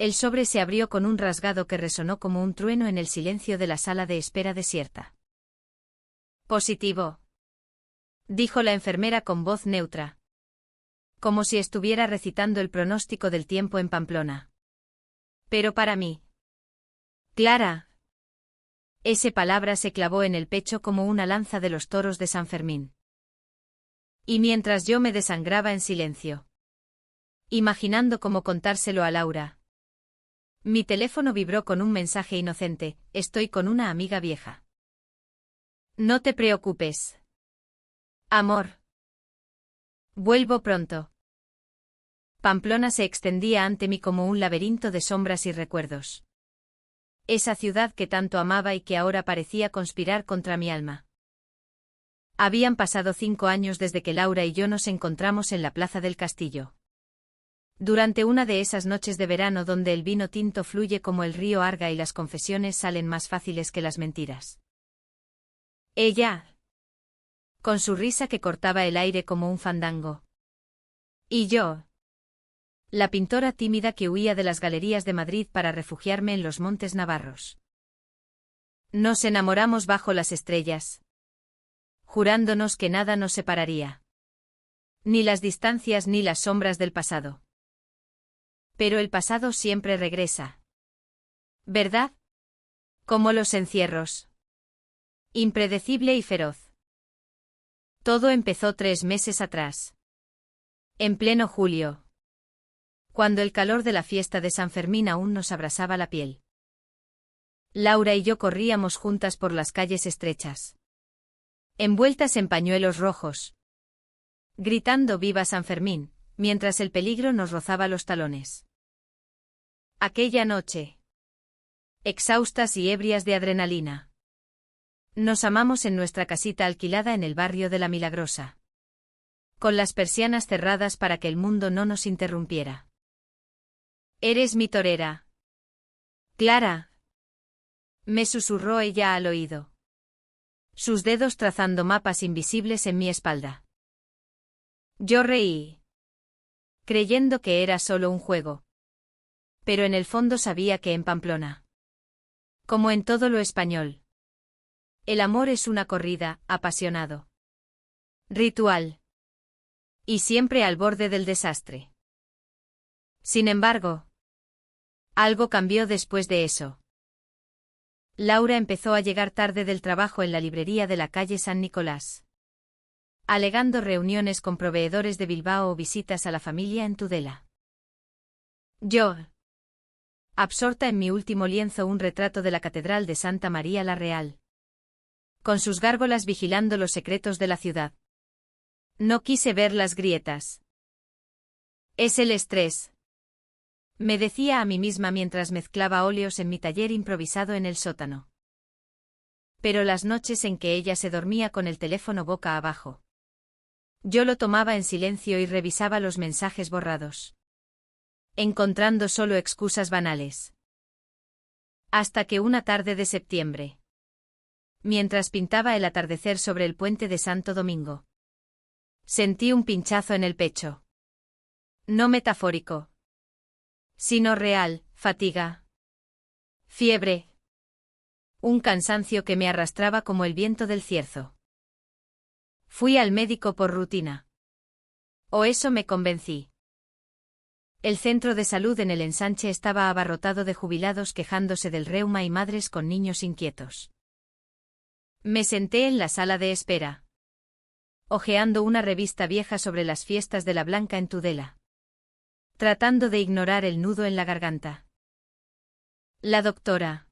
El sobre se abrió con un rasgado que resonó como un trueno en el silencio de la sala de espera desierta. Positivo, dijo la enfermera con voz neutra, como si estuviera recitando el pronóstico del tiempo en Pamplona. Pero para mí. Clara. Esa palabra se clavó en el pecho como una lanza de los toros de San Fermín. Y mientras yo me desangraba en silencio, imaginando cómo contárselo a Laura, mi teléfono vibró con un mensaje inocente: estoy con una amiga vieja. No te preocupes. Amor. Vuelvo pronto. Pamplona se extendía ante mí como un laberinto de sombras y recuerdos. Esa ciudad que tanto amaba y que ahora parecía conspirar contra mi alma. Habían pasado 5 años desde que Laura y yo nos encontramos en la plaza del castillo. Durante una de esas noches de verano donde el vino tinto fluye como el río Arga y las confesiones salen más fáciles que las mentiras. Ella, con su risa que cortaba el aire como un fandango. Y yo, la pintora tímida que huía de las galerías de Madrid para refugiarme en los montes navarros. Nos enamoramos bajo las estrellas, jurándonos que nada nos separaría. Ni las distancias ni las sombras del pasado. Pero el pasado siempre regresa. ¿Verdad? Como los encierros. Impredecible y feroz. Todo empezó 3 meses atrás. En pleno julio. Cuando el calor de la fiesta de San Fermín aún nos abrasaba la piel. Laura y yo corríamos juntas por las calles estrechas, envueltas en pañuelos rojos, gritando «¡Viva San Fermín!», mientras el peligro nos rozaba los talones. Aquella noche, exhaustas y ebrias de adrenalina, nos amamos en nuestra casita alquilada en el barrio de La Milagrosa, con las persianas cerradas para que el mundo no nos interrumpiera. «Eres mi torera, Clara», me susurró ella al oído, sus dedos trazando mapas invisibles en mi espalda. Yo reí, creyendo que era solo un juego. Pero en el fondo sabía que en Pamplona, como en todo lo español, el amor es una corrida, apasionado, ritual, y siempre al borde del desastre. Sin embargo, algo cambió después de eso. Laura empezó a llegar tarde del trabajo en la librería de la calle San Nicolás, alegando reuniones con proveedores de Bilbao o visitas a la familia en Tudela. Yo, absorta en mi último lienzo, un retrato de la Catedral de Santa María la Real, con sus gárgolas vigilando los secretos de la ciudad. No quise ver las grietas. Es el estrés, me decía a mí misma mientras mezclaba óleos en mi taller improvisado en el sótano. Pero las noches en que ella se dormía con el teléfono boca abajo, yo lo tomaba en silencio y revisaba los mensajes borrados, encontrando solo excusas banales. Hasta que una tarde de septiembre, mientras pintaba el atardecer sobre el puente de Santo Domingo, sentí un pinchazo en el pecho. No metafórico, sino real: fatiga, fiebre, un cansancio que me arrastraba como el viento del cierzo. Fui al médico por rutina. O eso me convencí. El centro de salud en el Ensanche estaba abarrotado de jubilados quejándose del reuma y madres con niños inquietos. Me senté en la sala de espera, hojeando una revista vieja sobre las fiestas de la Blanca en Tudela, tratando de ignorar el nudo en la garganta. La doctora,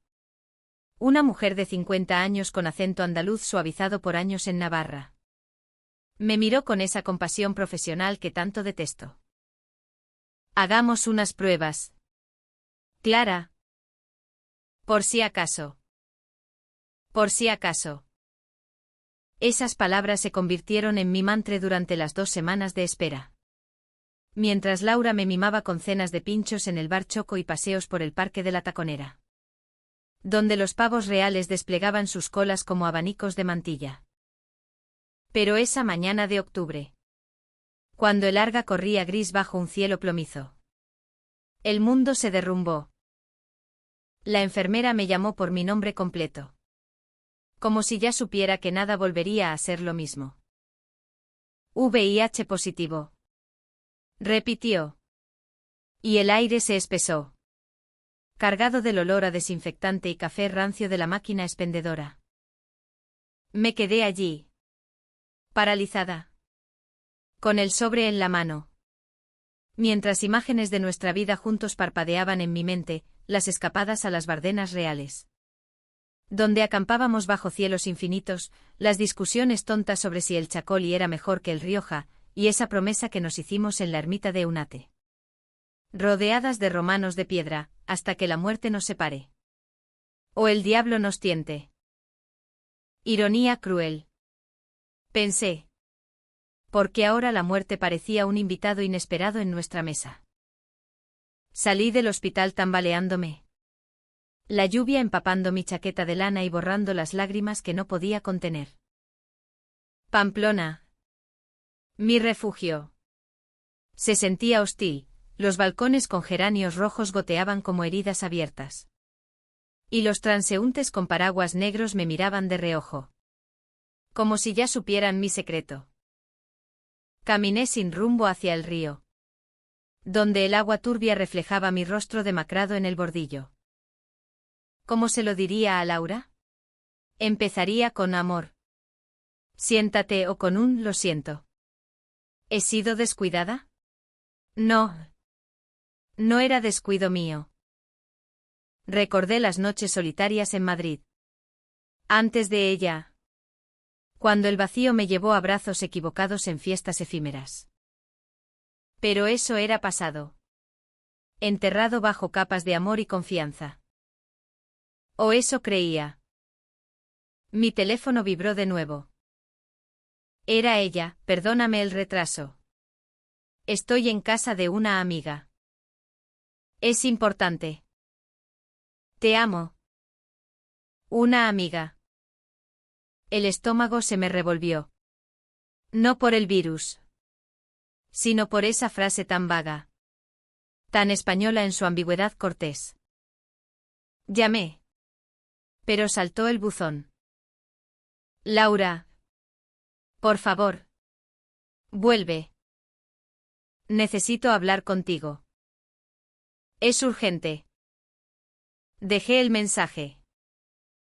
una mujer de 50 años con acento andaluz suavizado por años en Navarra, me miró con esa compasión profesional que tanto detesto. Hagamos unas pruebas, Clara. Por si acaso. Por si acaso. Esas palabras se convirtieron en mi mantra durante las 2 semanas de espera. Mientras Laura me mimaba con cenas de pinchos en el bar Choco y paseos por el Parque de la Taconera, donde los pavos reales desplegaban sus colas como abanicos de mantilla. Pero esa mañana de octubre, cuando el Arga corría gris bajo un cielo plomizo, El mundo se derrumbó. La enfermera me llamó por mi nombre completo. Como si ya supiera que nada volvería a ser lo mismo. VIH positivo. Repitió. Y el aire se espesó, cargado del olor a desinfectante y café rancio de la máquina expendedora. Me quedé allí, paralizada, con el sobre en la mano. Mientras imágenes de nuestra vida juntos parpadeaban en mi mente, las escapadas a las Bardenas reales. Donde acampábamos bajo cielos infinitos, las discusiones tontas sobre si el Chacoli era mejor que el Rioja, y esa promesa que nos hicimos en la ermita de Eunate. Rodeadas de romanos de piedra, hasta que la muerte nos separe. O el diablo nos tiente. Ironía cruel. Pensé. Porque ahora la muerte parecía un invitado inesperado en nuestra mesa. Salí del hospital tambaleándome. La lluvia empapando mi chaqueta de lana y borrando las lágrimas que no podía contener. Pamplona. Mi refugio. Se sentía hostil. Los balcones con geranios rojos goteaban como heridas abiertas. Y los transeúntes con paraguas negros me miraban de reojo. Como si ya supieran mi secreto. Caminé sin rumbo hacia el río, donde el agua turbia reflejaba mi rostro demacrado en el bordillo. ¿Cómo se lo diría a Laura? Empezaría con amor. Siéntate o con un lo siento. ¿He sido descuidada? No. No era descuido mío. Recordé las noches solitarias en Madrid. Antes de ella. Cuando el vacío me llevó a brazos equivocados en fiestas efímeras. Pero eso era pasado. Enterrado bajo capas de amor y confianza. O eso creía. Mi teléfono vibró de nuevo. Era ella, perdóname el retraso. Estoy en casa de una amiga. Es importante. Te amo. Una amiga. El estómago se me revolvió. No por el virus, sino por esa frase tan vaga. Tan española en su ambigüedad cortés. Llamé. Pero saltó el buzón. Laura. Por favor. Vuelve. Necesito hablar contigo. Es urgente. Dejé el mensaje.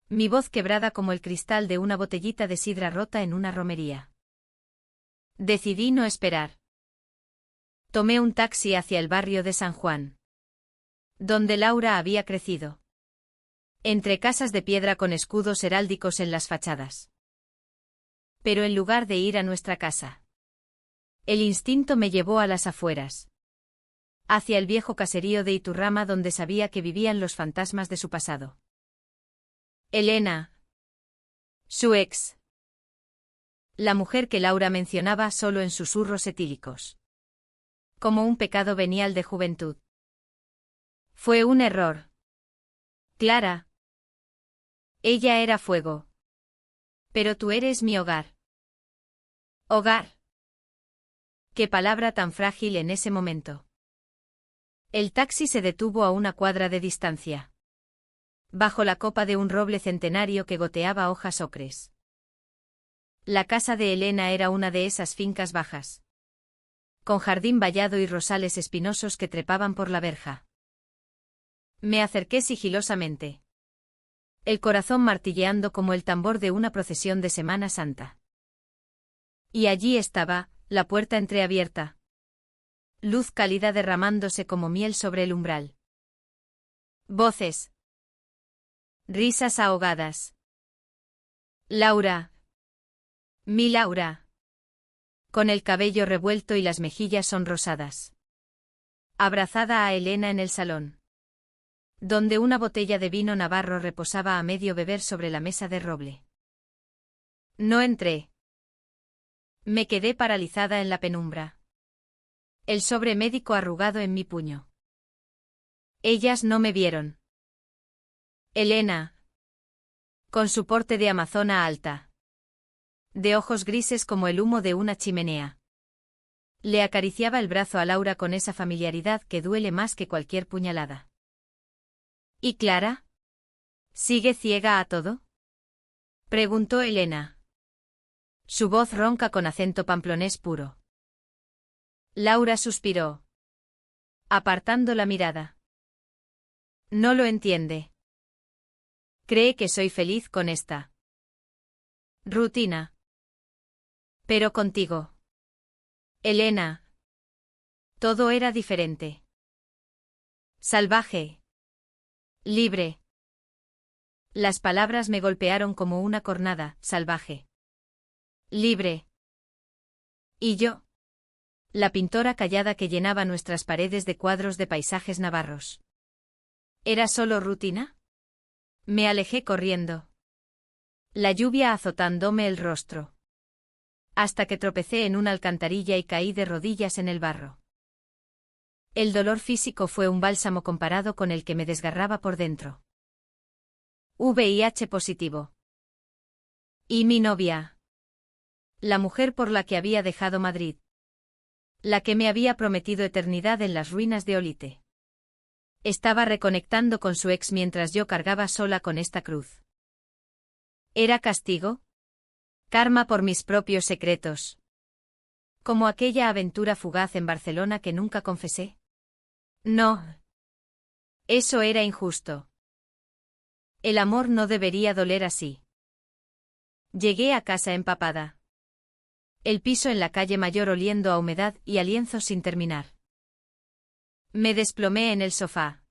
Mi voz quebrada como el cristal de una botellita de sidra rota en una romería. Decidí no esperar. Tomé un taxi hacia el barrio de San Juan, donde Laura había crecido. Entre casas de piedra con escudos heráldicos en las fachadas. Pero en lugar de ir a nuestra casa, el instinto me llevó a las afueras. Hacia el viejo caserío de Iturrama donde sabía que vivían los fantasmas de su pasado. Elena. Su ex. La mujer que Laura mencionaba solo en susurros etílicos. Como un pecado venial de juventud. Fue un error. Clara. Ella era fuego. Pero tú eres mi hogar. Hogar. Qué palabra tan frágil en ese momento. El taxi se detuvo a una cuadra de distancia. Bajo la copa de un roble centenario que goteaba hojas ocres. La casa de Elena era una de esas fincas bajas. Con jardín vallado y rosales espinosos que trepaban por la verja. Me acerqué sigilosamente. El corazón martilleando como el tambor de una procesión de Semana Santa. Y allí estaba, la puerta entreabierta. Luz cálida derramándose como miel sobre el umbral. Voces. Risas ahogadas. Laura. Mi Laura. Con el cabello revuelto y las mejillas sonrosadas. Abrazada a Elena en el salón. Donde una botella de vino navarro reposaba a medio beber sobre la mesa de roble. No entré. Me quedé paralizada en la penumbra. El sobre médico arrugado en mi puño. Ellas no me vieron. Elena. Con su porte de amazona alta. De ojos grises como el humo de una chimenea. Le acariciaba el brazo a Laura con esa familiaridad que duele más que cualquier puñalada. ¿Y Clara? ¿Sigue ciega a todo? Preguntó Elena. Su voz ronca con acento pamplonés puro. Laura suspiró, apartando la mirada. No lo entiende. Cree que soy feliz con esta rutina. Pero contigo, Elena, todo era diferente. Salvaje. Libre. Las palabras me golpearon como una cornada. Salvaje. Libre. ¿Y yo? La pintora callada que llenaba nuestras paredes de cuadros de paisajes navarros. ¿Era solo rutina? Me alejé corriendo. La lluvia azotándome el rostro. Hasta que tropecé en una alcantarilla y caí de rodillas en el barro. El dolor físico fue un bálsamo comparado con el que me desgarraba por dentro. VIH positivo. ¿Y mi novia? La mujer por la que había dejado Madrid. La que me había prometido eternidad en las ruinas de Olite. Estaba reconectando con su ex mientras yo cargaba sola con esta cruz. ¿Era castigo? Karma por mis propios secretos. Como aquella aventura fugaz en Barcelona que nunca confesé. No. Eso era injusto. El amor no debería doler así. Llegué a casa empapada. El piso en la calle Mayor oliendo a humedad y a lienzo sin terminar. Me desplomé en el sofá.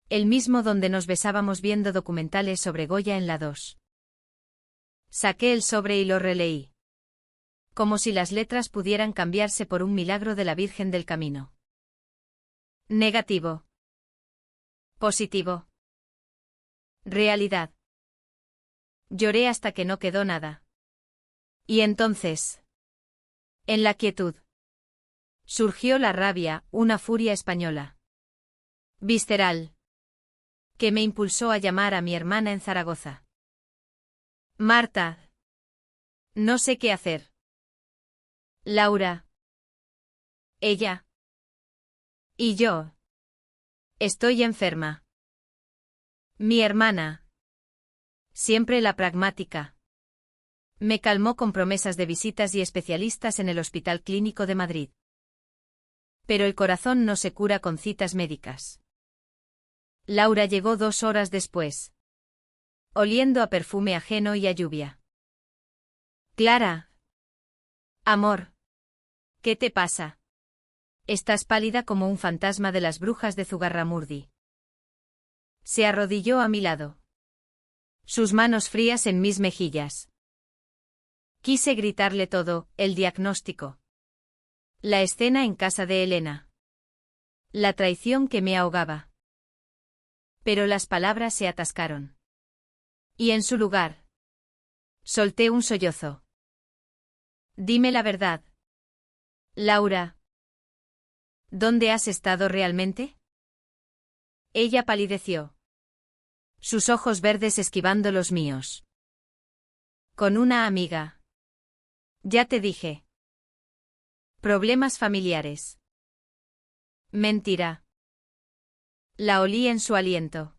El mismo donde nos besábamos viendo documentales sobre Goya en la 2. Saqué el sobre y lo releí. Como si las letras pudieran cambiarse por un milagro de la Virgen del Camino. Negativo. Positivo. Realidad. Lloré hasta que no quedó nada. Y entonces, en la quietud, surgió la rabia, una furia española. Visceral. Que me impulsó a llamar a mi hermana en Zaragoza. Marta. No sé qué hacer. Laura. Ella. Y yo. Estoy enferma. Mi hermana. Siempre la pragmática. Me calmó con promesas de visitas y especialistas en el Hospital Clínico de Madrid. Pero el corazón no se cura con citas médicas. Laura llegó 2 horas después. Oliendo a perfume ajeno y a lluvia. Clara. Amor. ¿Qué te pasa? Estás pálida como un fantasma de las brujas de Zugarramurdi. Se arrodilló a mi lado. Sus manos frías en mis mejillas. Quise gritarle todo, el diagnóstico. La escena en casa de Elena. La traición que me ahogaba. Pero las palabras se atascaron. Y en su lugar, solté un sollozo. Dime la verdad. Laura. ¿Dónde has estado realmente? Ella palideció. Sus ojos verdes esquivando los míos. Con una amiga. Ya te dije. Problemas familiares. Mentira. La olí en su aliento.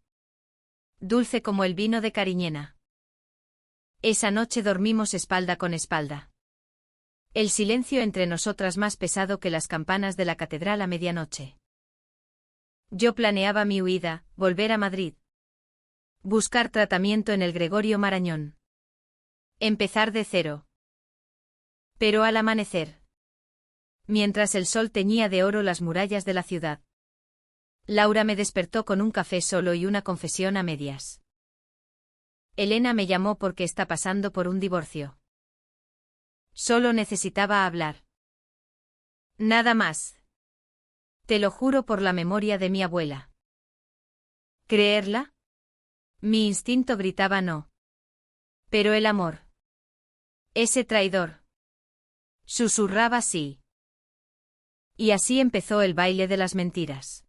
Dulce como el vino de Cariñena. Esa noche dormimos espalda con espalda. El silencio entre nosotras más pesado que las campanas de la catedral a medianoche. Yo planeaba mi huida, volver a Madrid. Buscar tratamiento en el Gregorio Marañón. Empezar de cero. Pero al amanecer, mientras el sol teñía de oro las murallas de la ciudad, Laura me despertó con un café solo y una confesión a medias. Elena me llamó porque está pasando por un divorcio. Solo necesitaba hablar. Nada más. Te lo juro por la memoria de mi abuela. ¿Creerla? Mi instinto gritaba no. Pero el amor. Ese traidor. Susurraba sí. Y así empezó el baile de las mentiras.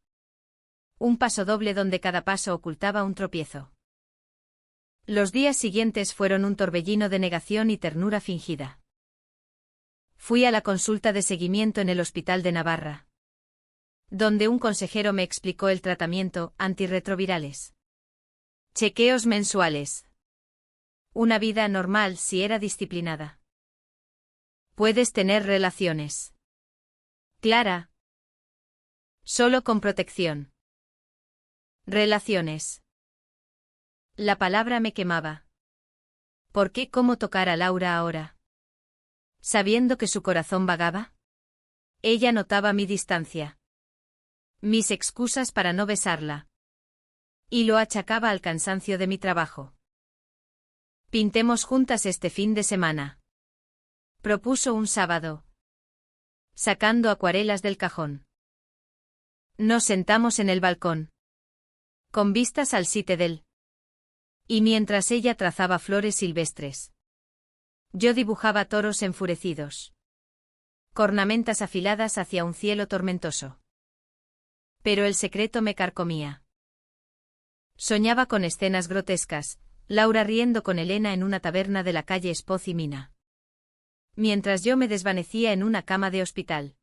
Un pasodoble donde cada paso ocultaba un tropiezo. Los días siguientes fueron un torbellino de negación y ternura fingida. Fui a la consulta de seguimiento en el Hospital de Navarra, donde un consejero me explicó el tratamiento, antirretrovirales. Chequeos mensuales. Una vida normal si era disciplinada. Puedes tener relaciones. Clara. Solo con protección. Relaciones. La palabra me quemaba. ¿Por qué cómo tocar a Laura ahora? Sabiendo que su corazón vagaba. Ella notaba mi distancia. Mis excusas para no besarla. Y lo achacaba al cansancio de mi trabajo. Pintemos juntas este fin de semana. Propuso un sábado. Sacando acuarelas del cajón. Nos sentamos en el balcón. Con vistas al Citadel. Y mientras ella trazaba flores silvestres. Yo dibujaba toros enfurecidos. Cornamentas afiladas hacia un cielo tormentoso. Pero el secreto me carcomía. Soñaba con escenas grotescas, Laura riendo con Elena en una taberna de la calle Espoz y Mina. Mientras yo me desvanecía en una cama de hospital.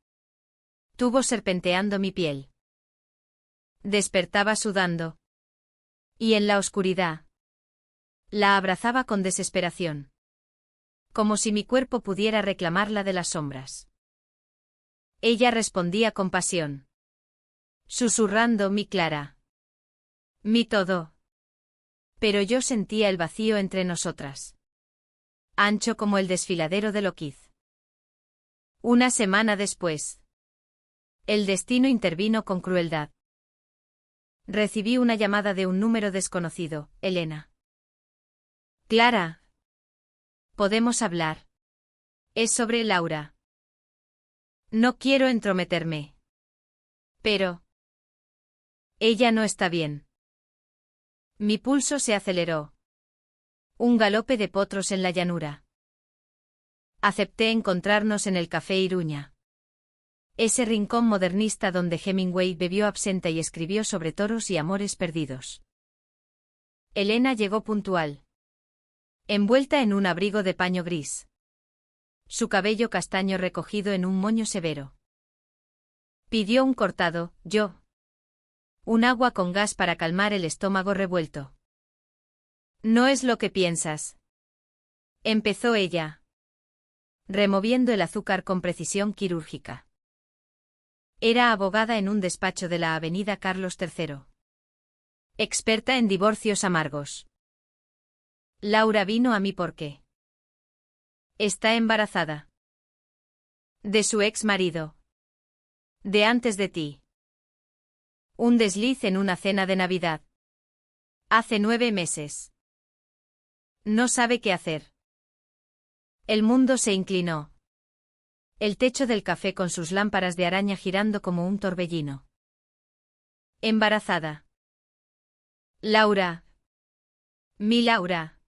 Tubos serpenteando mi piel. Despertaba sudando. Y en la oscuridad. La abrazaba con desesperación. Como si mi cuerpo pudiera reclamarla de las sombras. Ella respondía con pasión. Susurrando mi Clara. Mi todo. Pero yo sentía el vacío entre nosotras. Ancho como el desfiladero de Loquiz. Una semana después. El destino intervino con crueldad. Recibí una llamada de un número desconocido, Elena. Clara. Podemos hablar. Es sobre Laura. No quiero entrometerme. Pero. Ella no está bien. Mi pulso se aceleró. Un galope de potros en la llanura. Acepté encontrarnos en el Café Iruña. Ese rincón modernista donde Hemingway bebió absenta y escribió sobre toros y amores perdidos. Elena llegó puntual. Envuelta en un abrigo de paño gris. Su cabello castaño recogido en un moño severo. Pidió un cortado, yo. Un agua con gas para calmar el estómago revuelto. No es lo que piensas. Empezó ella. Removiendo el azúcar con precisión quirúrgica. Era abogada en un despacho de la avenida Carlos III. Experta en divorcios amargos. Laura vino a mí porque. Está embarazada. De su ex marido. De antes de ti. Un desliz en una cena de Navidad. Hace 9 meses. No sabe qué hacer. El mundo se inclinó. El techo del café con sus lámparas de araña girando como un torbellino. Embarazada. Laura. Mi Laura.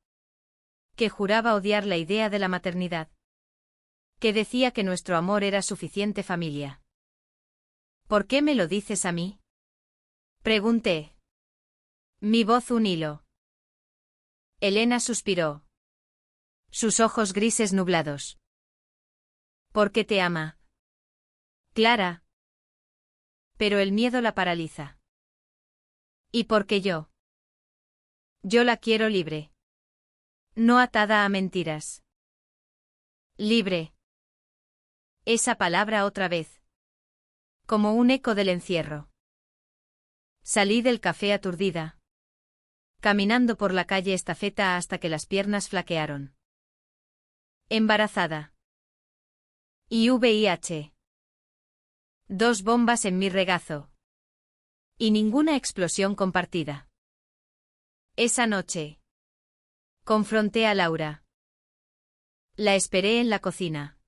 Que juraba odiar la idea de la maternidad. Que decía que nuestro amor era suficiente familia. ¿Por qué me lo dices a mí? Pregunté. Mi voz un hilo. Elena suspiró. Sus ojos grises nublados. Porque te ama. Clara. Pero el miedo la paraliza. ¿Y porque yo? Yo la quiero libre. No atada a mentiras. Libre. Esa palabra otra vez. Como un eco del encierro. Salí del café aturdida. Caminando por la calle Estafeta hasta que las piernas flaquearon. Embarazada. Y VIH. 2 bombas en mi regazo. Y ninguna explosión compartida. Esa noche. Confronté a Laura. La esperé en la cocina.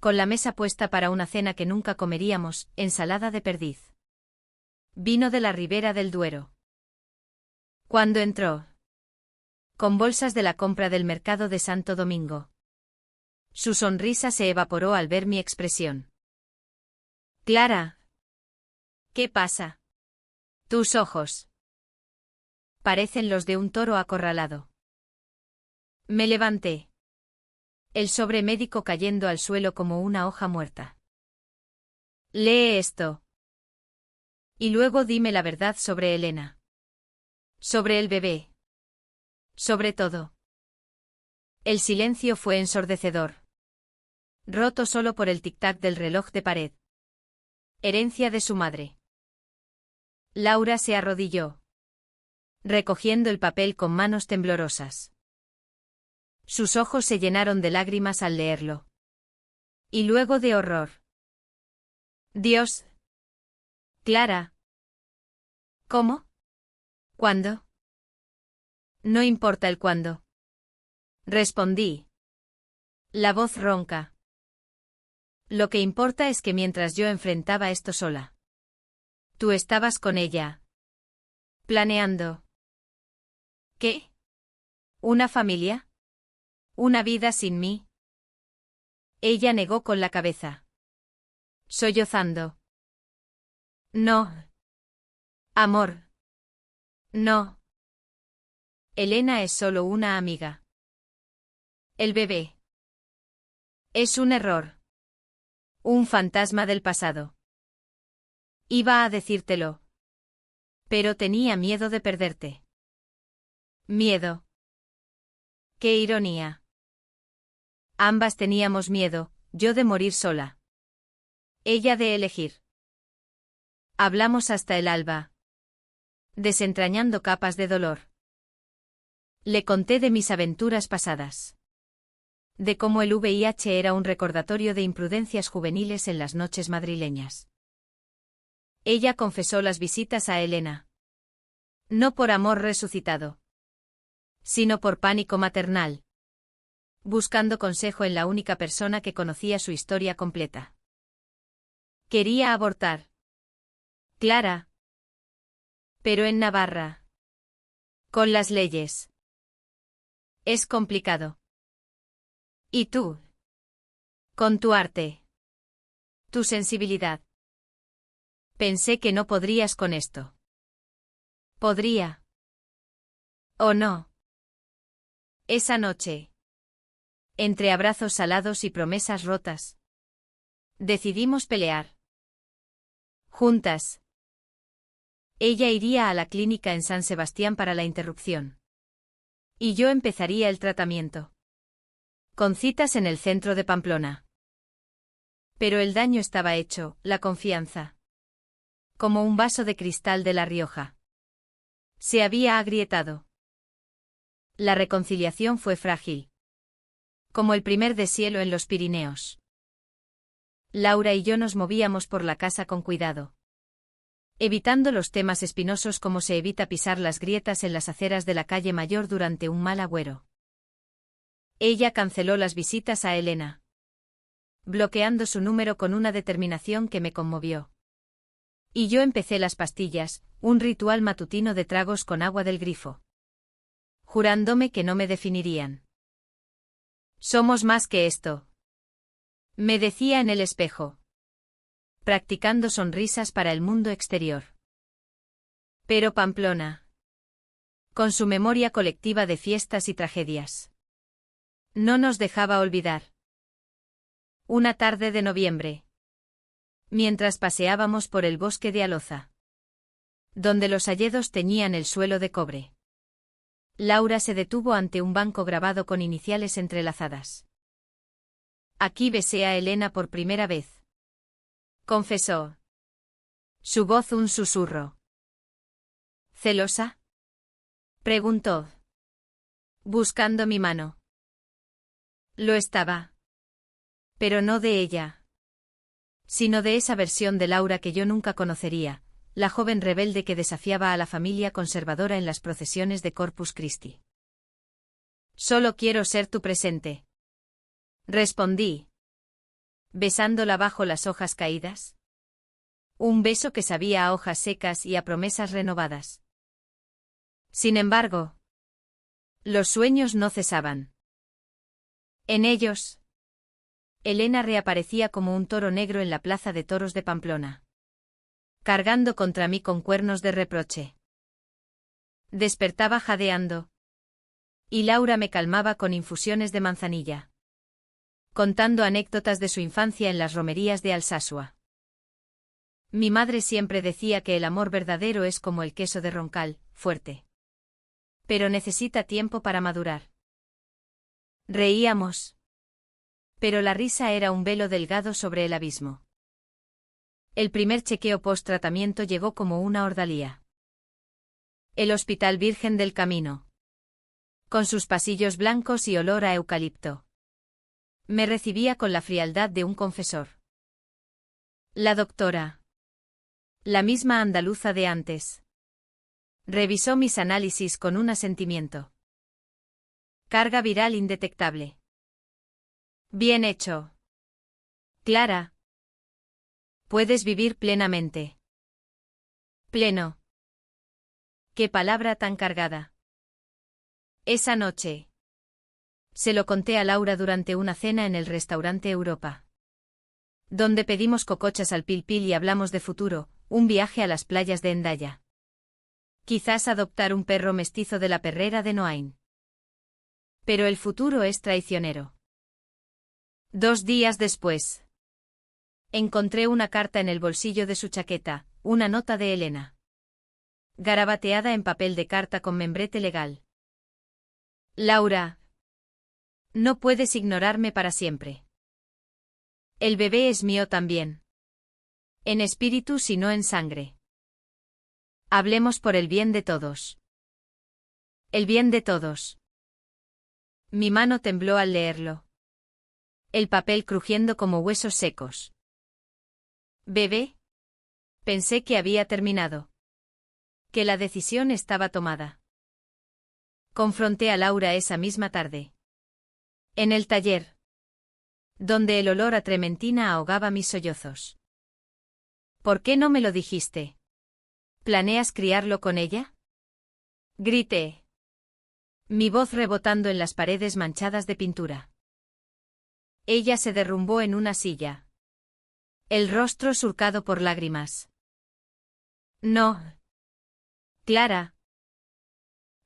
Con la mesa puesta para una cena que nunca comeríamos, ensalada de perdiz. Vino de la Ribera del Duero. Cuando entró. Con bolsas de la compra del mercado de Santo Domingo. Su sonrisa se evaporó al ver mi expresión. Clara. ¿Qué pasa? Tus ojos. Parecen los de un toro acorralado. Me levanté. El sobre médico cayendo al suelo como una hoja muerta. Lee esto. Y luego dime la verdad sobre Elena. Sobre el bebé. Sobre todo. El silencio fue ensordecedor. Roto solo por el tic-tac del reloj de pared. Herencia de su madre. Laura se arrodilló, recogiendo el papel con manos temblorosas. Sus ojos se llenaron de lágrimas al leerlo. Y luego de horror. Dios. Clara. ¿Cómo? ¿Cuándo? No importa el cuándo. Respondí. La voz ronca. Lo que importa es que mientras yo enfrentaba esto sola, tú estabas con ella. Planeando. ¿Qué? ¿Una familia? ¿Una vida sin mí? Ella negó con la cabeza, sollozando. No. Amor. No. Elena es solo una amiga. El bebé. Es un error. Un fantasma del pasado. Iba a decírtelo. Pero tenía miedo de perderte. Miedo. Qué ironía. Ambas teníamos miedo, yo de morir sola. Ella de elegir. Hablamos hasta el alba, desentrañando capas de dolor. Le conté de mis aventuras pasadas. De cómo el VIH era un recordatorio de imprudencias juveniles en las noches madrileñas. Ella confesó las visitas a Elena. No por amor resucitado, sino por pánico maternal. Buscando consejo en la única persona que conocía su historia completa. Quería abortar. Clara. Pero en Navarra. Con las leyes. Es complicado. ¿Y tú? Con tu arte. Tu sensibilidad. Pensé que no podrías con esto. ¿Podría? ¿O no? Esa noche. Entre abrazos salados y promesas rotas. Decidimos pelear. Juntas. Ella iría a la clínica en San Sebastián para la interrupción. Y yo empezaría el tratamiento. Con citas en el centro de Pamplona. Pero el daño estaba hecho, la confianza. Como un vaso de cristal de La Rioja. Se había agrietado. La reconciliación fue frágil. Como el primer deshielo en los Pirineos. Laura y yo nos movíamos por la casa con cuidado. Evitando los temas espinosos como se evita pisar las grietas en las aceras de la calle Mayor durante un mal agüero. Ella canceló las visitas a Elena, bloqueando su número con una determinación que me conmovió. Y yo empecé las pastillas, un ritual matutino de tragos con agua del grifo. Jurándome que no me definirían. Somos más que esto. Me decía en el espejo. Practicando sonrisas para el mundo exterior. Pero Pamplona. Con su memoria colectiva de fiestas y tragedias. No nos dejaba olvidar. Una tarde de noviembre. Mientras paseábamos por el bosque de Aloza. Donde los hayedos teñían el suelo de cobre. Laura se detuvo ante un banco grabado con iniciales entrelazadas. Aquí besé a Elena por primera vez. Confesó. Su voz un susurro. ¿Celosa? Preguntó. Buscando mi mano. Lo estaba. Pero no de ella. Sino de esa versión de Laura que yo nunca conocería, la joven rebelde que desafiaba a la familia conservadora en las procesiones de Corpus Christi. Solo quiero ser tu presente. Respondí. Besándola bajo las hojas caídas. Un beso que sabía a hojas secas y a promesas renovadas. Sin embargo, los sueños no cesaban. En ellos, Elena reaparecía como un toro negro en la plaza de toros de Pamplona. Cargando contra mí con cuernos de reproche. Despertaba jadeando. Y Laura me calmaba con infusiones de manzanilla. contando anécdotas de su infancia en las romerías de Alsasua. Mi madre siempre decía que el amor verdadero es como el queso de Roncal, fuerte. Pero necesita tiempo para madurar. Reíamos. Pero la risa era un velo delgado sobre el abismo. El primer chequeo post-tratamiento llegó como una ordalía. El Hospital Virgen del Camino. Con sus pasillos blancos y olor a eucalipto. Me recibía con la frialdad de un confesor. La doctora. La misma andaluza de antes. Revisó mis análisis con un asentimiento. Carga viral indetectable. Bien hecho. Clara. Puedes vivir plenamente. Pleno. Qué palabra tan cargada. Esa noche. Se lo conté a Laura durante una cena en el restaurante Europa. Donde pedimos cocochas al Pil Pil y hablamos de futuro, un viaje a las playas de Hendaya. Quizás adoptar un perro mestizo de la perrera de Noain. Pero el futuro es traicionero. 2 días después. Encontré una carta en el bolsillo de su chaqueta, una nota de Elena. Garabateada en papel de carta con membrete legal. Laura. No puedes ignorarme para siempre. El bebé es mío también. En espíritu si no en sangre. Hablemos por el bien de todos. El bien de todos. Mi mano tembló al leerlo. El papel crujiendo como huesos secos. ¿Bebé? Pensé que había terminado. Que la decisión estaba tomada. Confronté a Laura esa misma tarde. En el taller. Donde el olor a trementina ahogaba mis sollozos. ¿Por qué no me lo dijiste? ¿Planeas criarlo con ella? Grité. Mi voz rebotando en las paredes manchadas de pintura. Ella se derrumbó en una silla. El rostro surcado por lágrimas. No. Clara.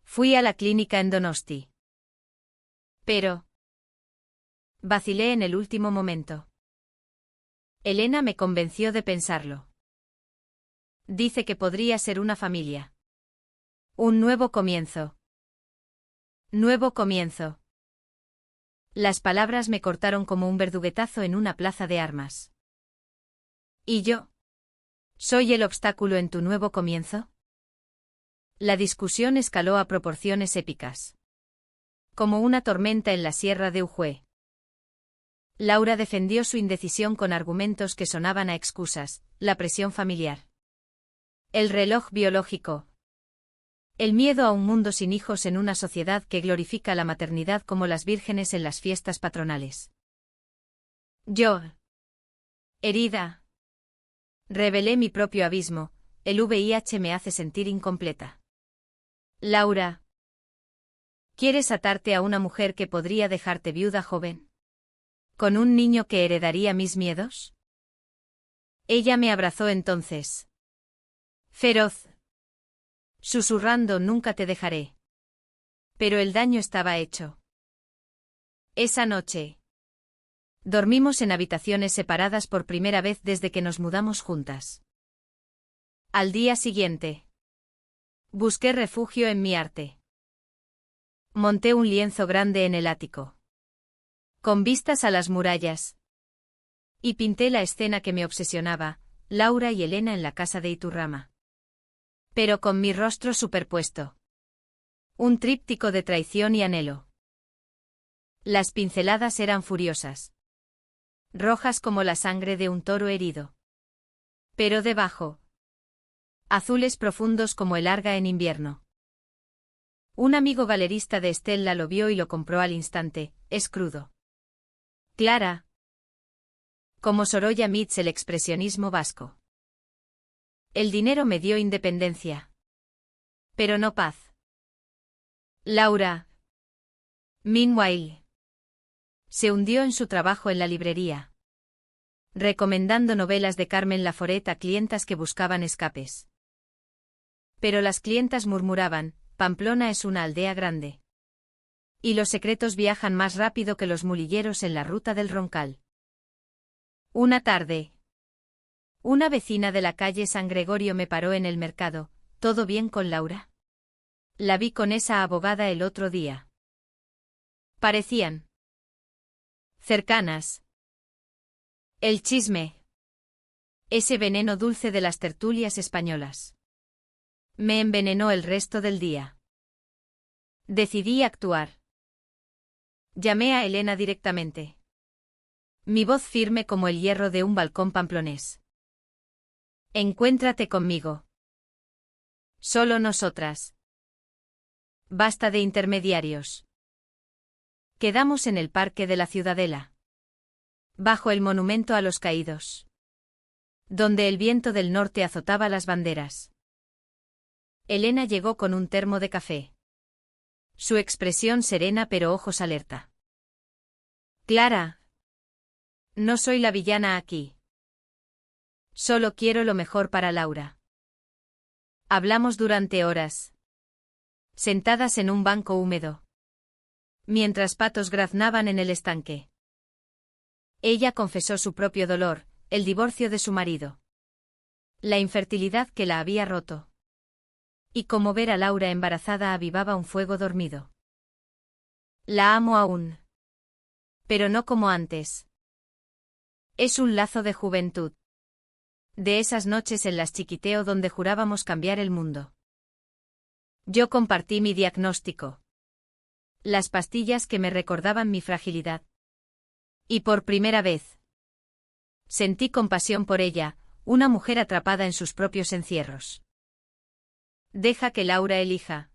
Fui a la clínica en Donosti. Pero. Vacilé en el último momento. Elena me convenció de pensarlo. Dice que podría ser una familia. Un nuevo comienzo. Nuevo comienzo. Las palabras me cortaron como un verduguetazo en una plaza de armas. ¿Y yo? ¿Soy el obstáculo en tu nuevo comienzo? La discusión escaló a proporciones épicas. Como una tormenta en la sierra de Ujue. Laura defendió su indecisión con argumentos que sonaban a excusas, la presión familiar. El reloj biológico. El miedo a un mundo sin hijos en una sociedad que glorifica la maternidad como las vírgenes en las fiestas patronales. Yo. Herida. Revelé mi propio abismo, el VIH me hace sentir incompleta. Laura. ¿Quieres atarte a una mujer que podría dejarte viuda joven? ¿Con un niño que heredaría mis miedos? Ella me abrazó entonces. Feroz. Susurrando nunca te dejaré. Pero el daño estaba hecho. Esa noche. Dormimos en habitaciones separadas por primera vez desde que nos mudamos juntas. Al día siguiente. Busqué refugio en mi arte. Monté un lienzo grande en el ático. Con vistas a las murallas. Y pinté la escena que me obsesionaba, Laura y Elena en la casa de Iturrama. Pero con mi rostro superpuesto. Un tríptico de traición y anhelo. Las pinceladas eran furiosas. Rojas como la sangre de un toro herido. Pero debajo. Azules profundos como el Arga en invierno. Un amigo galerista de Estella lo vio y lo compró al instante, es crudo. Clara. Como Sorolla meets el expresionismo vasco. El dinero me dio independencia. Pero no paz. Laura. Meanwhile. Se hundió en su trabajo en la librería. Recomendando novelas de Carmen Laforet a clientas que buscaban escapes. Pero las clientas murmuraban, Pamplona es una aldea grande. Y los secretos viajan más rápido que los mulilleros en la ruta del Roncal. Una tarde. Una vecina de la calle San Gregorio me paró en el mercado. ¿Todo bien con Laura? La vi con esa abogada el otro día. Parecían cercanas. El chisme. Ese veneno dulce de las tertulias españolas. Me envenenó el resto del día. Decidí actuar. Llamé a Elena directamente. Mi voz firme como el hierro de un balcón pamplonés. Encuéntrate conmigo. Solo nosotras. Basta de intermediarios. Quedamos en el parque de la Ciudadela. Bajo el monumento a los caídos. Donde el viento del norte azotaba las banderas. Elena llegó con un termo de café. Su expresión serena pero ojos alerta. Clara. No soy la villana aquí. Solo quiero lo mejor para Laura. Hablamos durante horas. Sentadas en un banco húmedo. Mientras patos graznaban en el estanque. Ella confesó su propio dolor, el divorcio de su marido. La infertilidad que la había roto. Y como ver a Laura embarazada avivaba un fuego dormido. La amo aún. Pero no como antes. Es un lazo de juventud. De esas noches en las Chiquiteo donde jurábamos cambiar el mundo. Yo compartí mi diagnóstico. Las pastillas que me recordaban mi fragilidad. Y por primera vez. Sentí compasión por ella, una mujer atrapada en sus propios encierros. Deja que Laura elija.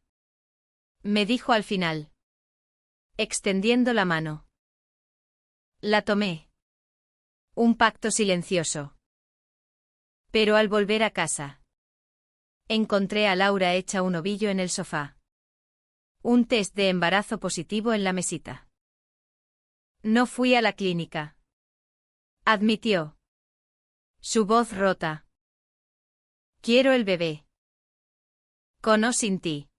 Me dijo al final. Extendiendo la mano. La tomé. Un pacto silencioso. Pero al volver a casa. Encontré a Laura hecha un ovillo en el sofá. Un test de embarazo positivo en la mesita. No fui a la clínica. Admitió. Su voz rota. Quiero el bebé. Con o sin ti.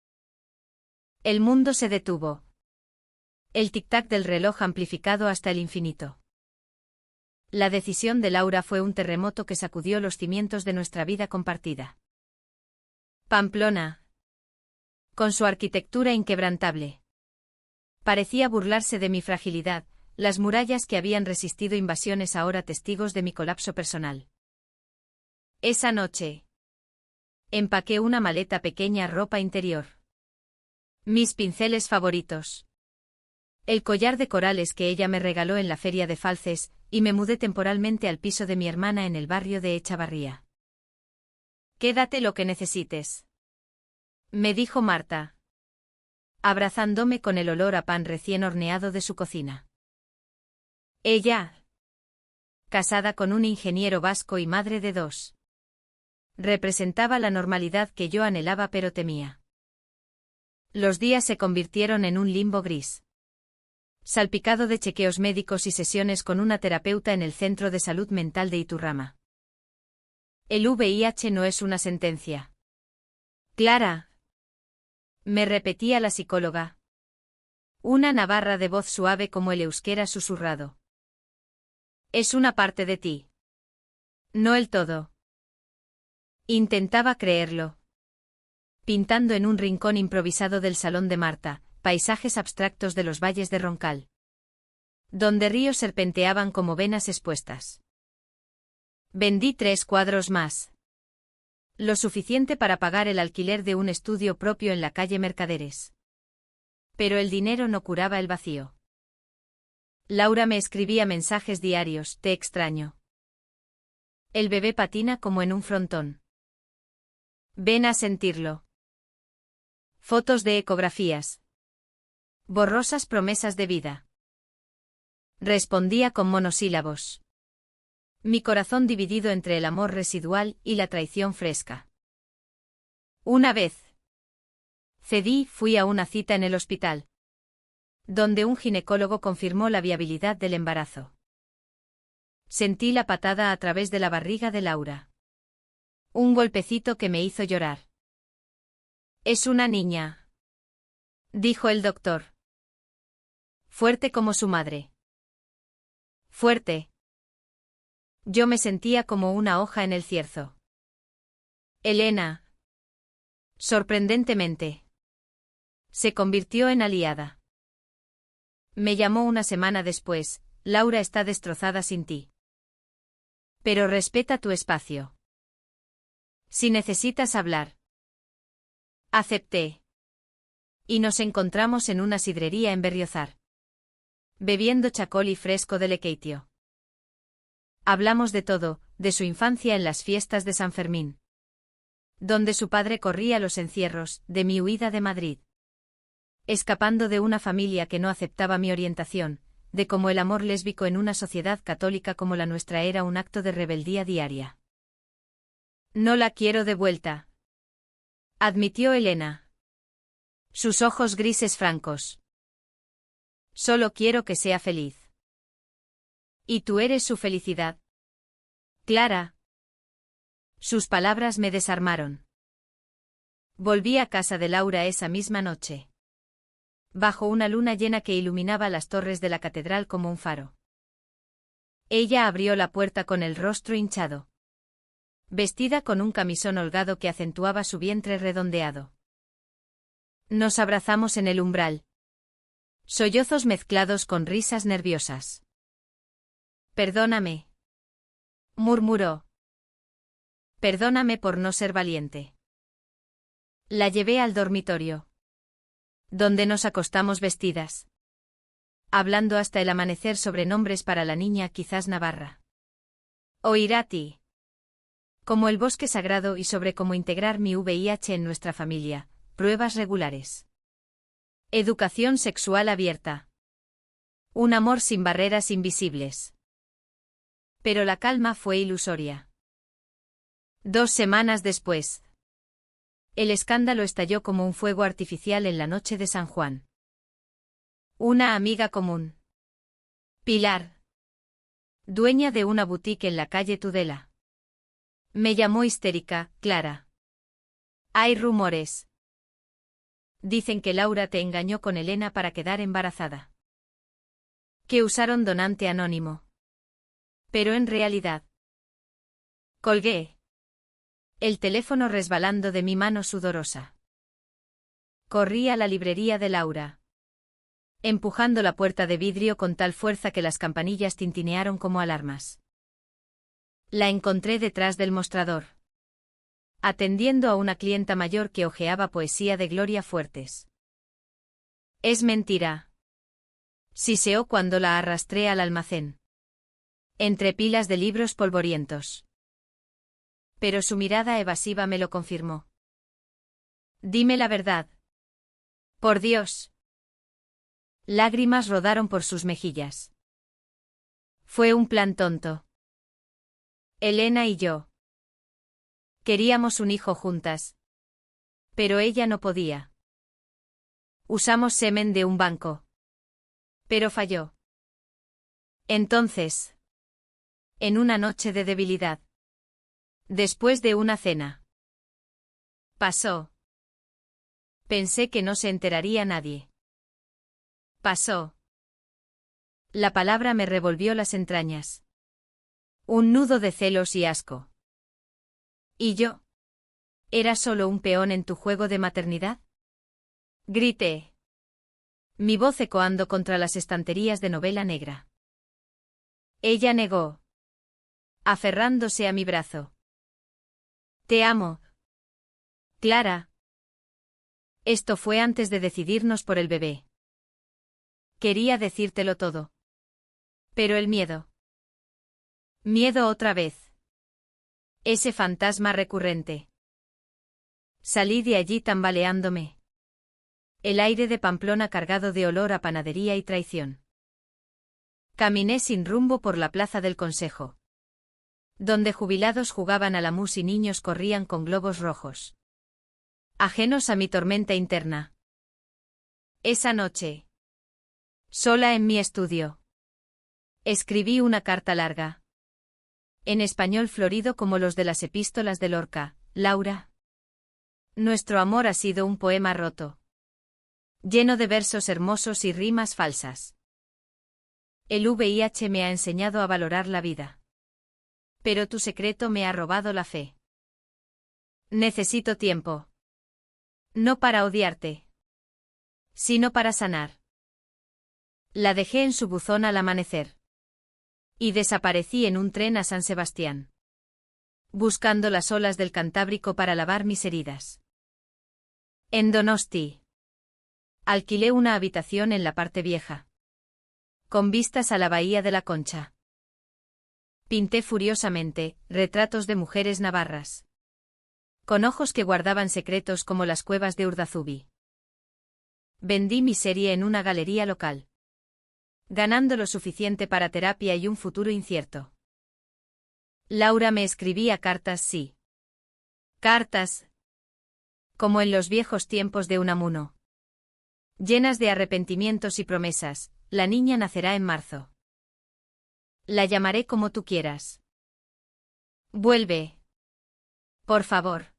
El mundo se detuvo. El tic-tac del reloj amplificado hasta el infinito. La decisión de Laura fue un terremoto que sacudió los cimientos de nuestra vida compartida. Pamplona. Con su arquitectura inquebrantable. Parecía burlarse de mi fragilidad, las murallas que habían resistido invasiones ahora testigos de mi colapso personal. Esa noche. Empaqué una maleta pequeña ropa interior. Mis pinceles favoritos. El collar de corales que ella me regaló en la feria de Falces, y me mudé temporalmente al piso de mi hermana en el barrio de Echavarría. Quédate lo que necesites. Me dijo Marta. Abrazándome con el olor a pan recién horneado de su cocina. Ella. Casada con un ingeniero vasco y madre de 2. Representaba la normalidad que yo anhelaba pero temía. Los días se convirtieron en un limbo gris. Salpicado de chequeos médicos y sesiones con una terapeuta en el Centro de Salud Mental de Iturrama. El VIH no es una sentencia. Clara. Me repetía la psicóloga. Una navarra de voz suave como el euskera susurrado. Es una parte de ti. No el todo. Intentaba creerlo. Pintando en un rincón improvisado del salón de Marta, paisajes abstractos de los valles de Roncal. Donde ríos serpenteaban como venas expuestas. Vendí 3 cuadros más. Lo suficiente para pagar el alquiler de un estudio propio en la calle Mercaderes. Pero el dinero no curaba el vacío. Laura me escribía mensajes diarios, te extraño. El bebé patina como en un frontón. Ven a sentirlo. Fotos de ecografías. Borrosas promesas de vida. Respondía con monosílabos. Mi corazón dividido entre el amor residual y la traición fresca. Una vez. Cedí, fui a una cita en el hospital. Donde un ginecólogo confirmó la viabilidad del embarazo. Sentí la patada a través de la barriga de Laura. Un golpecito que me hizo llorar. Es una niña. Dijo el doctor. Fuerte como su madre. Fuerte. Yo me sentía como una hoja en el cierzo. Elena. Sorprendentemente. Se convirtió en aliada. Me llamó una semana después: Laura está destrozada sin ti. Pero respeta tu espacio. Si necesitas hablar. Acepté. Y nos encontramos en una sidrería en Berriozar. Bebiendo chacolí fresco de Lekeitio. Hablamos de todo, de su infancia en las fiestas de San Fermín. Donde su padre corría los encierros, de mi huida de Madrid. Escapando de una familia que no aceptaba mi orientación, de cómo el amor lésbico en una sociedad católica como la nuestra era un acto de rebeldía diaria. No la quiero de vuelta, admitió Elena. Sus ojos grises francos. Solo quiero que sea feliz. ¿Y tú eres su felicidad? Clara. Sus palabras me desarmaron. Volví a casa de Laura esa misma noche. Bajo una luna llena que iluminaba las torres de la catedral como un faro. Ella abrió la puerta con el rostro hinchado. Vestida con un camisón holgado que acentuaba su vientre redondeado. Nos abrazamos en el umbral. Sollozos mezclados con risas nerviosas. Perdóname, murmuró. Perdóname por no ser valiente. La llevé al dormitorio, donde nos acostamos vestidas, hablando hasta el amanecer sobre nombres para la niña, quizás Navarra. O Irati. Como el bosque sagrado, y sobre cómo integrar mi VIH en nuestra familia, pruebas regulares. Educación sexual abierta. Un amor sin barreras invisibles. Pero la calma fue ilusoria. 2 semanas después. El escándalo estalló como un fuego artificial en la noche de San Juan. Una amiga común. Pilar. Dueña de una boutique en la calle Tudela. Me llamó histérica: Clara. Hay rumores. Dicen que Laura te engañó con Elena para quedar embarazada. Que usaron donante anónimo. Pero en realidad. Colgué. El teléfono resbalando de mi mano sudorosa. Corrí a la librería de Laura, empujando la puerta de vidrio con tal fuerza que las campanillas tintinearon como alarmas. La encontré detrás del mostrador, atendiendo a una clienta mayor que hojeaba poesía de Gloria Fuertes. Es mentira. Siseó cuando la arrastré al almacén, entre pilas de libros polvorientos. Pero su mirada evasiva me lo confirmó. Dime la verdad. Por Dios. Lágrimas rodaron por sus mejillas. Fue un plan tonto. Elena y yo. Queríamos un hijo juntas. Pero ella no podía. Usamos semen de un banco. Pero falló. Entonces. En una noche de debilidad. Después de una cena. Pasó. Pensé que no se enteraría nadie. Pasó. La palabra me revolvió las entrañas. Un nudo de celos y asco. ¿Y yo? ¿Era solo un peón en tu juego de maternidad? Grité. Mi voz ecoando contra las estanterías de novela negra. Ella negó, aferrándose a mi brazo. Te amo. Clara. Esto fue antes de decidirnos por el bebé. Quería decírtelo todo. Pero el miedo. Miedo otra vez. Ese fantasma recurrente. Salí de allí tambaleándome. El aire de Pamplona cargado de olor a panadería y traición. Caminé sin rumbo por la plaza del Consejo, donde jubilados jugaban a la mus y niños corrían con globos rojos. Ajenos a mi tormenta interna. Esa noche, sola en mi estudio, escribí una carta larga. En español florido como los de las epístolas de Lorca: Laura. Nuestro amor ha sido un poema roto, lleno de versos hermosos y rimas falsas. El VIH me ha enseñado a valorar la vida. Pero tu secreto me ha robado la fe. Necesito tiempo. No para odiarte, sino para sanar. La dejé en su buzón al amanecer. Y desaparecí en un tren a San Sebastián, buscando las olas del Cantábrico para lavar mis heridas. En Donosti. Alquilé una habitación en la parte vieja, con vistas a la bahía de la Concha. Pinté furiosamente retratos de mujeres navarras, con ojos que guardaban secretos como las cuevas de Urdazubí. Vendí mi serie en una galería local, ganando lo suficiente para terapia y un futuro incierto. Laura me escribía cartas, sí. Cartas, como en los viejos tiempos de Unamuno, llenas de arrepentimientos y promesas. La niña nacerá en marzo. La llamaré como tú quieras. Vuelve. Por favor.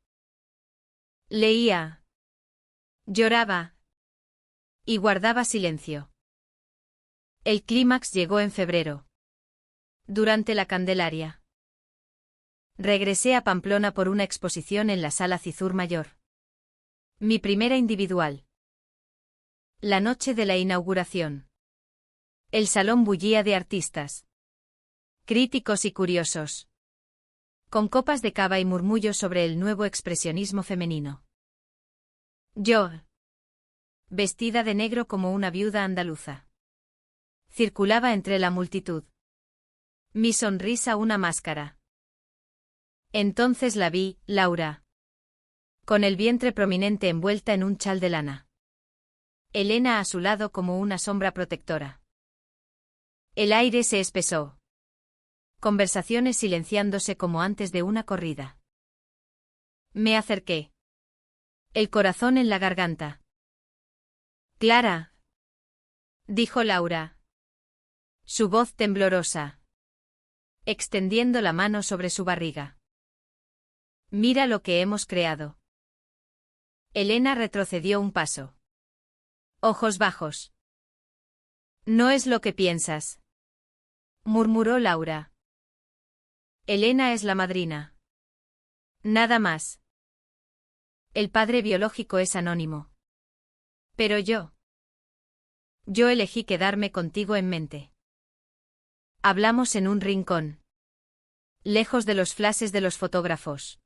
Leía. Lloraba. Y guardaba silencio. El clímax llegó en febrero, durante la Candelaria. Regresé a Pamplona por una exposición en la Sala Cizur Mayor. Mi primera individual. La noche de la inauguración. El salón bullía de artistas, críticos y curiosos, con copas de cava y murmullos sobre el nuevo expresionismo femenino. Yo, vestida de negro como una viuda andaluza, circulaba entre la multitud. Mi sonrisa una máscara. Entonces la vi, Laura, con el vientre prominente envuelta en un chal de lana. Elena a su lado como una sombra protectora. El aire se espesó. Conversaciones silenciándose como antes de una corrida. Me acerqué. El corazón en la garganta. Clara, dijo Laura. Su voz temblorosa, extendiendo la mano sobre su barriga. Mira lo que hemos creado. Elena retrocedió un paso. Ojos bajos. No es lo que piensas, murmuró Laura. Elena es la madrina. Nada más. El padre biológico es anónimo. Pero yo elegí quedarme contigo en mente. Hablamos en un rincón, lejos de los flashes de los fotógrafos.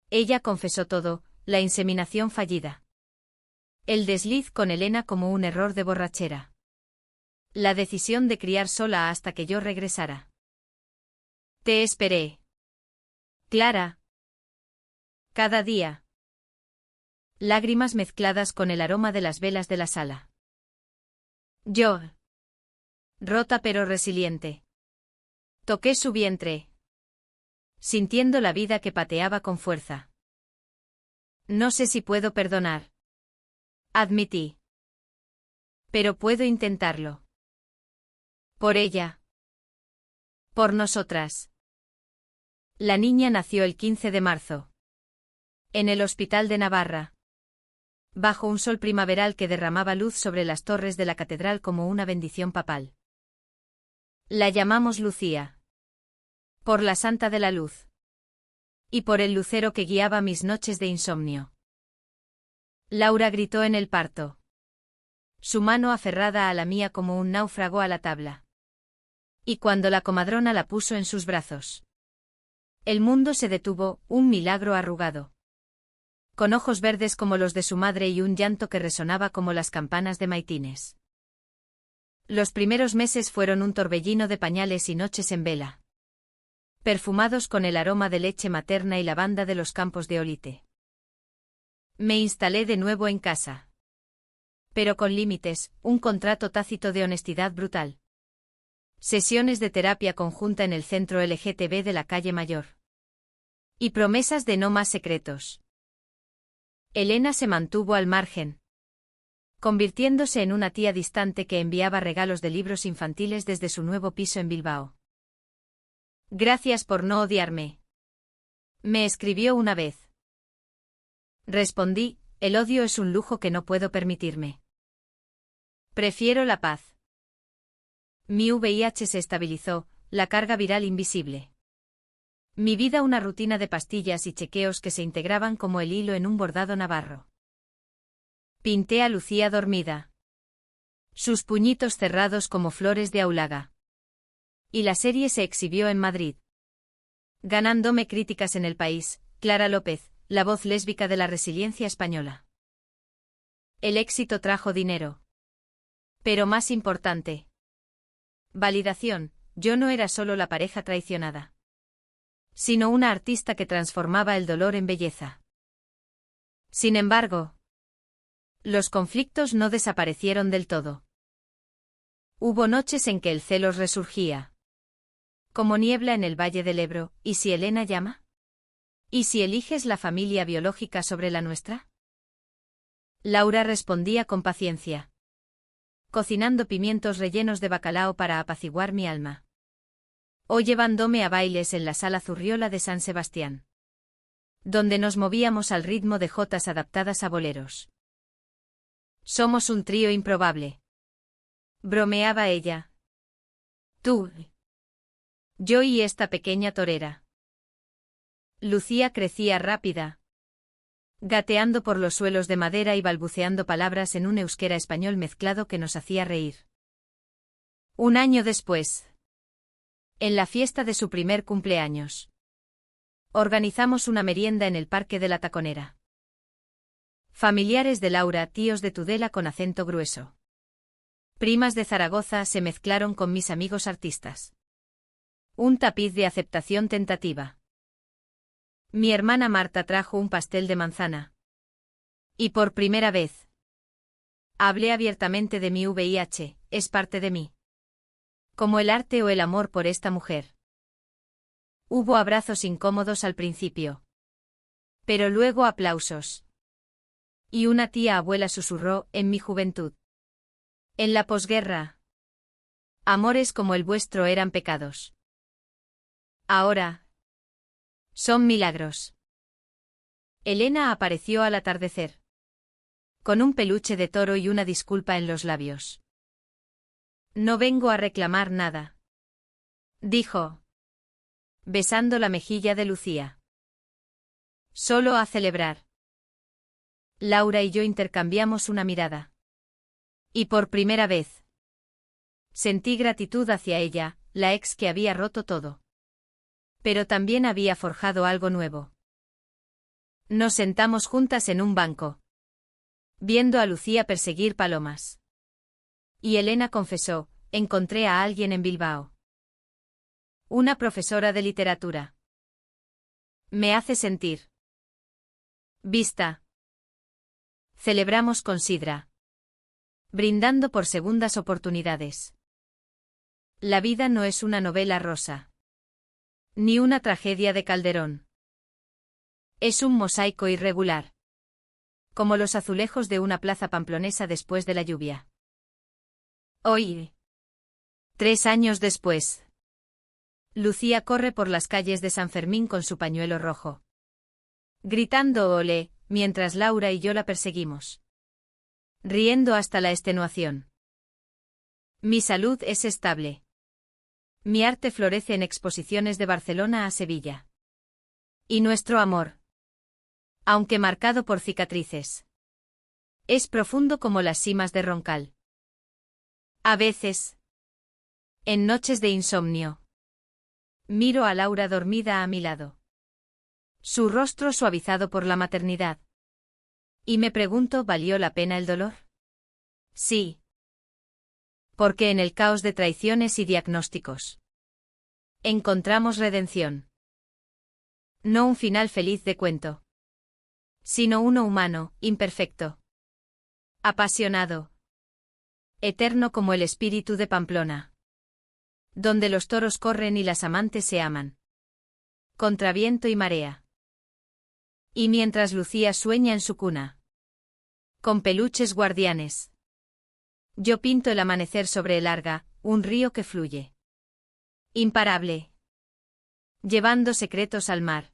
Ella confesó todo, la inseminación fallida. El desliz con Elena como un error de borrachera. La decisión de criar sola hasta que yo regresara. Te esperé. Clara. Cada día. Lágrimas mezcladas con el aroma de las velas de la sala. Yo. Rota pero resiliente. Toqué su vientre, sintiendo la vida que pateaba con fuerza. No sé si puedo perdonar, admití. Pero puedo intentarlo. Por ella. Por nosotras. La niña nació el 15 de marzo. En el Hospital de Navarra. Bajo un sol primaveral que derramaba luz sobre las torres de la catedral como una bendición papal. La llamamos Lucía. Por la Santa de la Luz. Y por el lucero que guiaba mis noches de insomnio. Laura gritó en el parto. Su mano aferrada a la mía como un náufrago a la tabla. Y cuando la comadrona la puso en sus brazos. El mundo se detuvo, un milagro arrugado. Con ojos verdes como los de su madre y un llanto que resonaba como las campanas de maitines. Los primeros meses fueron un torbellino de pañales y noches en vela. Perfumados con el aroma de leche materna y lavanda de los campos de Olite. Me instalé de nuevo en casa. Pero con límites, un contrato tácito de honestidad brutal. Sesiones de terapia conjunta en el centro LGTB de la calle Mayor. Y promesas de no más secretos. Elena se mantuvo al margen, convirtiéndose en una tía distante que enviaba regalos de libros infantiles desde su nuevo piso en Bilbao. Gracias por no odiarme. Me escribió una vez. Respondí, el odio es un lujo que no puedo permitirme. Prefiero la paz. Mi VIH se estabilizó, la carga viral invisible. Mi vida una rutina de pastillas y chequeos que se integraban como el hilo en un bordado navarro. Pinté a Lucía dormida. Sus puñitos cerrados como flores de aulaga. Y la serie se exhibió en Madrid. Ganándome críticas en El País, Clara López, la voz lésbica de la resiliencia española. El éxito trajo dinero. Pero más importante. Validación, yo no era solo la pareja traicionada. Sino una artista que transformaba el dolor en belleza. Sin embargo, los conflictos no desaparecieron del todo. Hubo noches en que el celos resurgía. Como niebla en el Valle del Ebro, ¿y si Elena llama? ¿Y si eliges la familia biológica sobre la nuestra? Laura respondía con paciencia. Cocinando pimientos rellenos de bacalao para apaciguar mi alma. O llevándome a bailes en la sala Zurriola de San Sebastián. Donde nos movíamos al ritmo de jotas adaptadas a boleros. Somos un trío improbable. Bromeaba ella. Tú. Yo y esta pequeña torera. Lucía crecía rápida. Gateando por los suelos de madera y balbuceando palabras en un euskera español mezclado que nos hacía reír. Un año después. En la fiesta de su primer cumpleaños. Organizamos una merienda en el Parque de la Taconera. Familiares de Laura, tíos de Tudela con acento grueso. Primas de Zaragoza se mezclaron con mis amigos artistas. Un tapiz de aceptación tentativa. Mi hermana Marta trajo un pastel de manzana. Y por primera vez. Hablé abiertamente de mi VIH, es parte de mí. Como el arte o el amor por esta mujer. Hubo abrazos incómodos al principio. Pero luego aplausos. Y una tía abuela susurró, en mi juventud. En la posguerra. Amores como el vuestro eran pecados. Ahora. Son milagros. Elena apareció al atardecer. Con un peluche de toro y una disculpa en los labios. No vengo a reclamar nada. Dijo. Besando la mejilla de Lucía. Solo a celebrar. Laura y yo intercambiamos una mirada. Y por primera vez. Sentí gratitud hacia ella, la ex que había roto todo. Pero también había forjado algo nuevo. Nos sentamos juntas en un banco. Viendo a Lucía perseguir palomas. Y Elena confesó, encontré a alguien en Bilbao. Una profesora de literatura. Me hace sentir. Vista. Celebramos con sidra. Brindando por segundas oportunidades. La vida no es una novela rosa. Ni una tragedia de Calderón. Es un mosaico irregular. Como los azulejos de una plaza pamplonesa después de la lluvia. Hoy. 3 años después. Lucía corre por las calles de San Fermín con su pañuelo rojo. Gritando olé, mientras Laura y yo la perseguimos. Riendo hasta la extenuación. Mi salud es estable. Mi arte florece en exposiciones de Barcelona a Sevilla. Y nuestro amor. Aunque marcado por cicatrices. Es profundo como las cimas de Roncal. A veces. En noches de insomnio. Miro a Laura dormida a mi lado. Su rostro suavizado por la maternidad. Y me pregunto, ¿valió la pena el dolor? Sí. Porque en el caos de traiciones y diagnósticos. Encontramos redención. No un final feliz de cuento. Sino uno humano, imperfecto. Apasionado. Eterno como el espíritu de Pamplona. Donde los toros corren y las amantes se aman. Contra viento y marea. Y mientras Lucía sueña en su cuna. Con peluches guardianes. Yo pinto el amanecer sobre el Arga, un río que fluye. Imparable. Llevando secretos al mar.